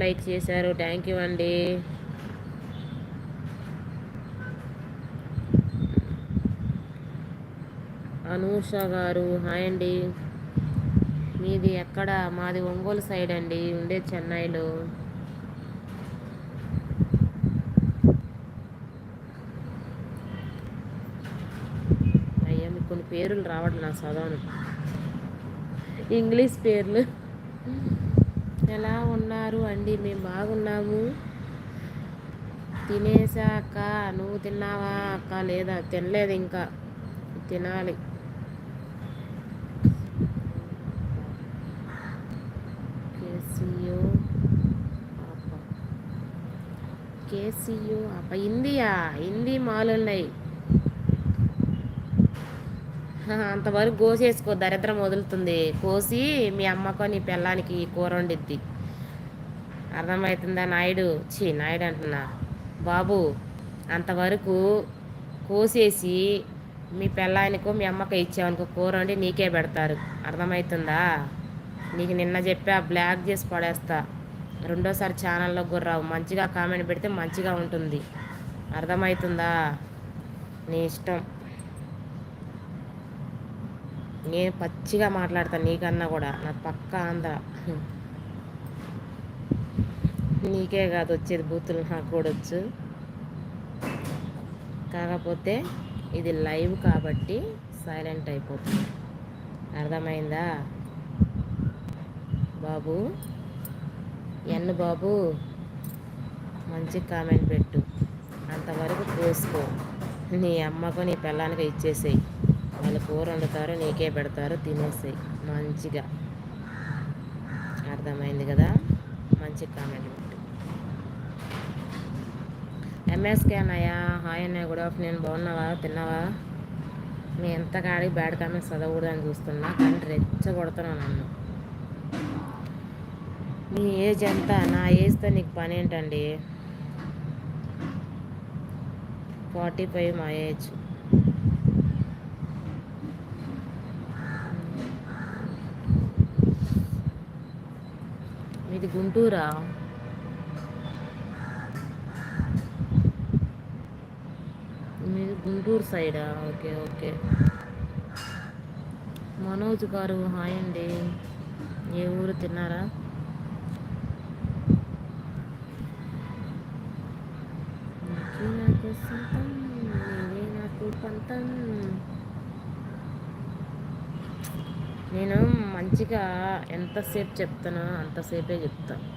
Like చేశారు, thank you అండి. అనూష గారు హాయ్ అండి. మీది ఎక్కడ? మాది ఒంగోలు సైడ్ అండి, ఉండేది చెన్నైలో. అయ్యా మీకు కొన్ని పేర్లు రావడం నాకు చదవను, ఇంగ్లీష్ పేర్లు. ఎలా ఉన్నారు అండి? మేము బాగున్నాము. తినేసా అక్క, నువ్వు తిన్నావా అక్క? లేదా, తినలేదు ఇంకా, తినాలి. కేసీయూ కేసీయూ అప్ప హిందీయా? హిందీ మాలు ఉన్నాయి. అంతవరకు కోసేసుకో, దరిద్రం వదులుతుంది. కోసి మీ అమ్మకో నీ పిల్లానికి కూర వండిద్ది. అర్థమవుతుందా నాయుడు? నాయుడు అంటున్నా, బాబు. అంతవరకు కోసేసి మీ పిల్లానికో మీ అమ్మకో ఇచ్చావనుకో, కూర వండి నీకే పెడతారు. అర్థమవుతుందా? నీకు నిన్న చెప్పా, బ్లాక్ చేసి పడేస్తా. రెండోసారి ఛానల్లో గుర్రావు. మంచిగా కామెంట్ పెడితే మంచిగా ఉంటుంది. అర్థమవుతుందా? నీ ఇష్టం. నేను పచ్చిగా మాట్లాడతాను నీకన్నా కూడా. నాకు పక్క ఆంధ్ర. నీకే కాదు వచ్చేది బూతులు, నాకు కూడా వచ్చు. కాకపోతే ఇది లైవ్ కాబట్టి సైలెంట్ అయిపోతుంది. అర్థమైందా బాబు? బాబు మంచి కామెంట్ పెట్టు. అంతవరకు కోసుకో, నీ అమ్మకు నీ పిల్లానికి ఇచ్చేసేయి. వాళ్ళు కూర వండుతారు, నీకే పెడతారు, తినేసేయి మంచిగా. అర్థమైంది కదా? మంచి కామెంట్ పెట్టు. ఎంఎస్కే అన్నయ్య హాయ్ అన్నయ్య, గుడ్ ఆఫ్టర్నూన్. బాగున్నావా? తిన్నావా? మీ ఎంత కాడి బ్యాడ్ కామెంట్స్ చదవకూడదని చూస్తున్నా, కానీ రెచ్చగొడుతున్నావు నన్ను. మీ ఏజ్ ఎంత? నా ఏజ్తో నీకు పని ఏంటండి? 45 మా ఏజ్. మీది గుంటూరా? మీది గుంటూరు సైడా? Okay okay. మనోజ్ గారు హాయ్ అండి. ఏ ఊరు? తిన్నారా? నాకు సొంతం, నీవే నాకు పంతం. నేను మంచిగా ఎంతసేపు చెప్తానో అంతసేపే చెప్తాను.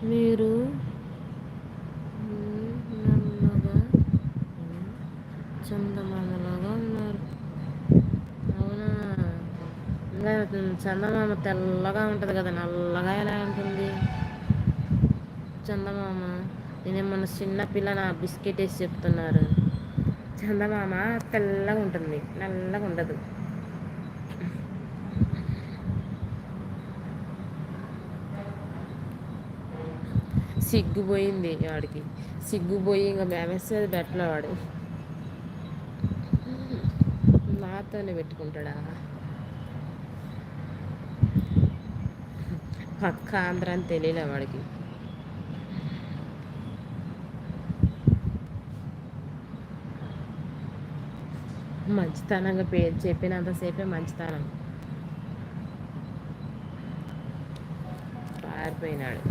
మీరు నల్లగా చందమామలాగా ఉన్నారు. అవునా? ఇంకా చందమామ తెల్లగా ఉంటుంది కదా, నల్లగా ఎలా ఉంటుంది చందమామ? నేనేమన్నా చిన్న పిల్ల నా బిస్కెట్ వేసి చెప్తున్నారు. చందమామ తెల్లగా ఉంటుంది, నల్లగా ఉండదు. సిగ్గుపోయింది వాడికి, సిగ్గుపోయి ఇంకా మేమేసేది బెట్టలే వాడు. నాతోనే పెట్టుకుంటాడా? పక్క ఆంధ్ర అని తెలియలే వాడికి. మంచితనంగా పేరు చెప్పినంతసేపే మంచితనం. పారిపోయినాడు.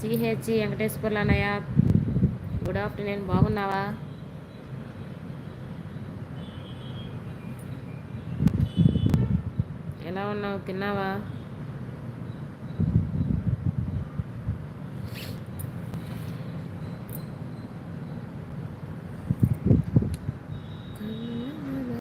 సిహెచ్ వెంకటేశ్వర్లు అన్నయ్య గుడ్ ఆఫ్టర్నూన్. బాగున్నావా? ఎలా ఉన్నావు? తిన్నావా?